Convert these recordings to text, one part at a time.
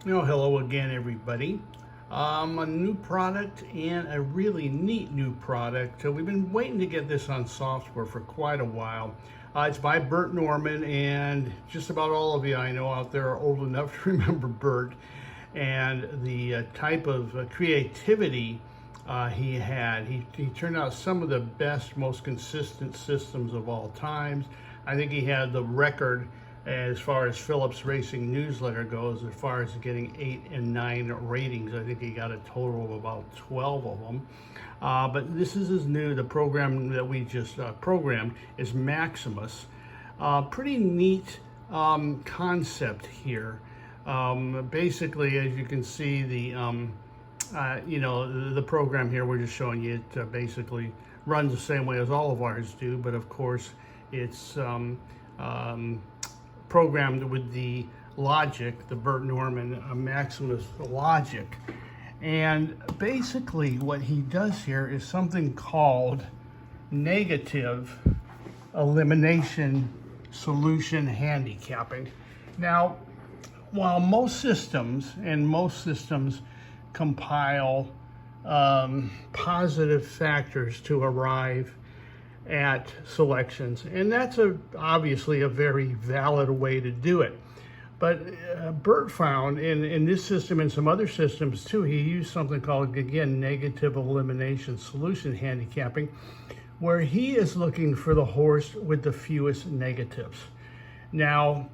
Hello again, everybody. A new product and a really neat new product. We've been waiting to get this on software for quite a while. It's by Bert Norman, and just about all of you I know out there are old enough to remember Bert and the type of creativity he had. He turned out some of the best, most consistent systems of all times. I think he had the record as far as Phillips Racing newsletter goes, as far as getting 8 and 9 ratings. I think he got a total of about 12 of them. But this is his new, the program that we just programmed is Maximus. Pretty neat concept here. Basically, as you can see, the program here, we're just showing you it basically runs the same way as all of ours do, but of course it's programmed with the logic, the Bert Norman Maximus logic. And basically what he does here is something called negative elimination solution handicapping. Now, while most systems compile positive factors to arrive at selections, and that's obviously a very valid way to do it. But Bert found in this system and some other systems too, he used something called, again, negative elimination solution handicapping, where he is looking for the horse with the fewest negatives. Now,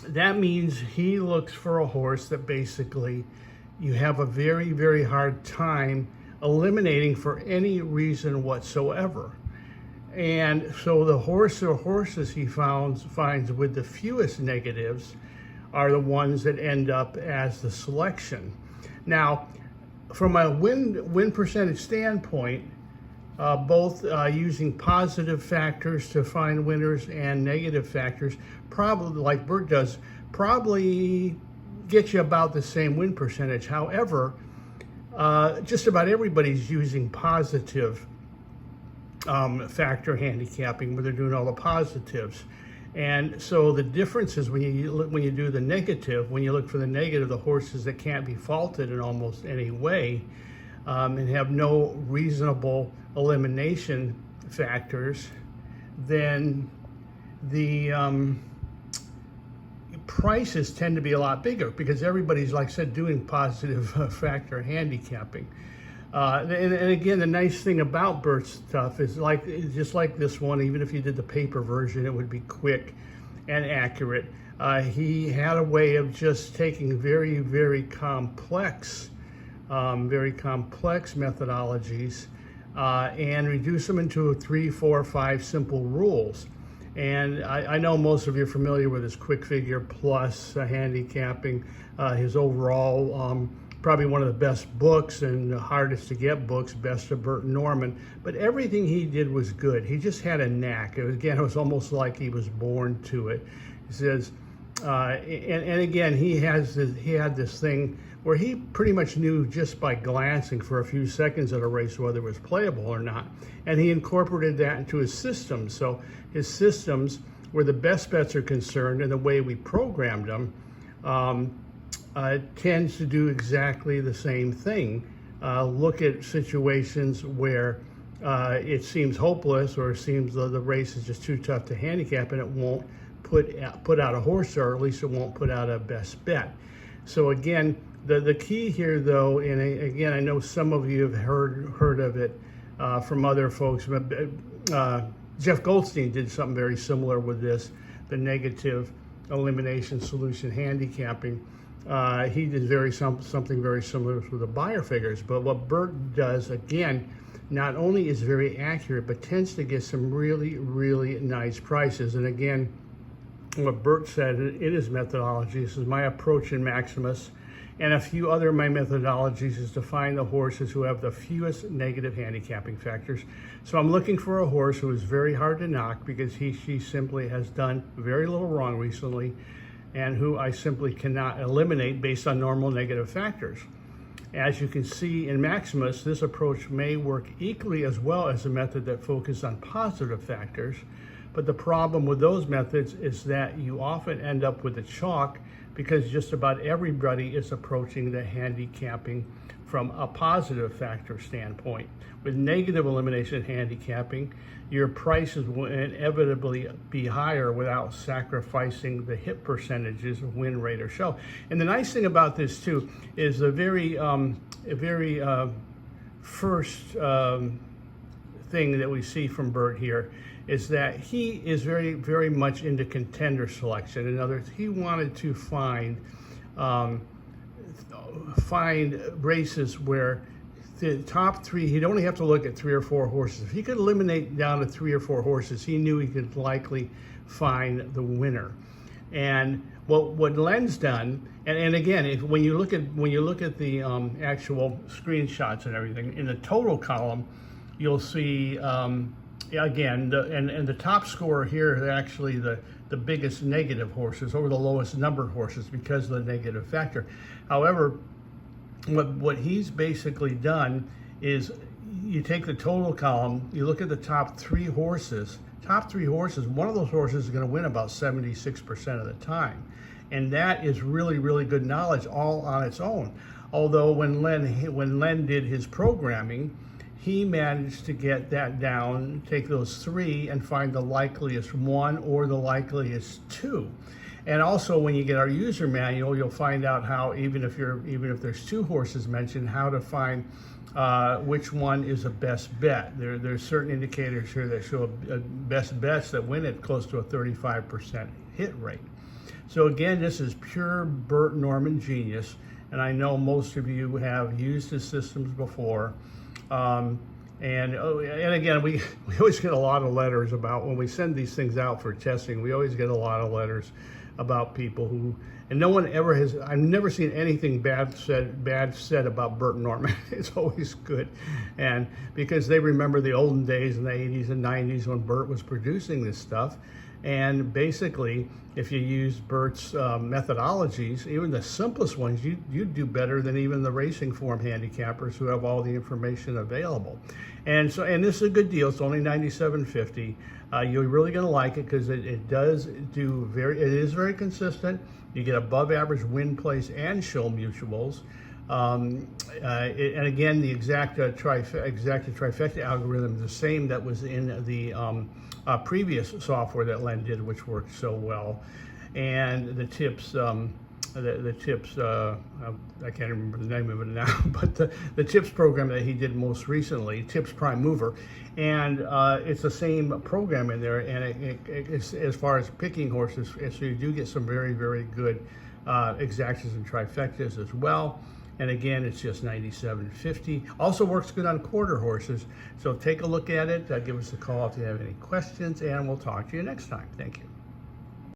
that means he looks for a horse that basically you have a very, very hard time eliminating for any reason whatsoever. And so the horse or horses he finds with the fewest negatives are the ones that end up as the selection. Now, from a win percentage standpoint, both using positive factors to find winners and negative factors, probably, like Bert does, probably get you about the same win percentage. However, just about everybody's using positive factor handicapping, where they're doing all the positives. And so the difference is when you do the negative, when you look for the negative, the horses that can't be faulted in almost any way, and have no reasonable elimination factors, then the prices tend to be a lot bigger because everybody's, like I said, doing positive factor handicapping. And again, the nice thing about Bert's stuff is just like this one, even if you did the paper version, it would be quick and accurate. He had a way of just taking very, very complex methodologies and reduce them into 3, 4, 5 simple rules. And I know most of you are familiar with his quick figure plus handicapping, his overall probably one of the best books and the hardest to get books, Best of Bert Norman. But everything he did was good. He just had a knack. It was almost like he was born to it. He says, and again, he had this thing where he pretty much knew just by glancing for a few seconds at a race whether it was playable or not. And he incorporated that into his system. So his systems, where the best bets are concerned and the way we programmed them, tends to do exactly the same thing. Look at situations where it seems hopeless, or it seems the race is just too tough to handicap, and it won't put out a horse, or at least it won't put out a best bet. So again, the key here, though, and again, I know some of you have heard of it from other folks. Jeff Goldstein did something very similar with this, the negative elimination solution handicapping. He did something very similar with the buyer figures. But what Bert does, again, not only is very accurate, but tends to get some really, really nice prices. And again, what Bert said in his methodology, this is my approach in Maximus, and a few other of my methodologies is to find the horses who have the fewest negative handicapping factors. So I'm looking for a horse who is very hard to knock because she simply has done very little wrong recently, and who I simply cannot eliminate based on normal negative factors. As you can see in Maximus, this approach may work equally as well as a method that focuses on positive factors, but the problem with those methods is that you often end up with a chalk because just about everybody is approaching the handicapping from a positive factor standpoint. With negative elimination handicapping, your prices will inevitably be higher without sacrificing the hit percentages of win rate or show. And the nice thing about this too is the very first thing that we see from Bert here is that he is very much into contender selection. In other words, he wanted to find races where the top three, he'd only have to look at 3 or 4 horses. If he could eliminate down to 3 or 4 horses, he knew he could likely find the winner. And what Len's done, and again, when you look at the actual screenshots and everything, in the total column, you'll see again, the top scorer here is actually the biggest negative horses over the lowest numbered horses because of the negative factor. However, what he's basically done is you take the total column, you look at the top 3 horses. Top 3 horses, one of those horses is going to win about 76% of the time. And that is really good knowledge all on its own. Although when Len did his programming, he managed to get that down, take those 3 and find the likeliest 1 or the likeliest 2. And also, when you get our user manual, you'll find out how even if there's 2 horses mentioned, how to find which one is a best bet. There's certain indicators here that show best bets that win at close to a 35% hit rate. So again, this is pure Bert Norman genius, and I know most of you have used his systems before. And again, we always get a lot of letters about when we send these things out for testing. We always get a lot of letters about people who, and no one ever has, I've never seen anything bad said about Bert Norman. It's always good. And because they remember the olden days in the 80s and 90s when Bert was producing this stuff. And basically, if you use Bert's methodologies, even the simplest ones, you'd do better than even the racing form handicappers who have all the information available. And this is a good deal. It's only $97.50. You're really going to like it because it is very consistent. You get above average win, place, and show mutuals. And again, the exacta trifecta algorithm is the same that was in the previous software that Len did, which worked so well. And the tips, the tips, I can't remember the name of it now, but the tips program that he did most recently, Tips Prime Mover, and it's the same program in there, and it's, as far as picking horses, so you do get some very good exactas and trifectas as well. And again, it's just $97.50. Also works good on quarter horses. So take a look at it. Give us a call if you have any questions, and we'll talk to you next time. Thank you.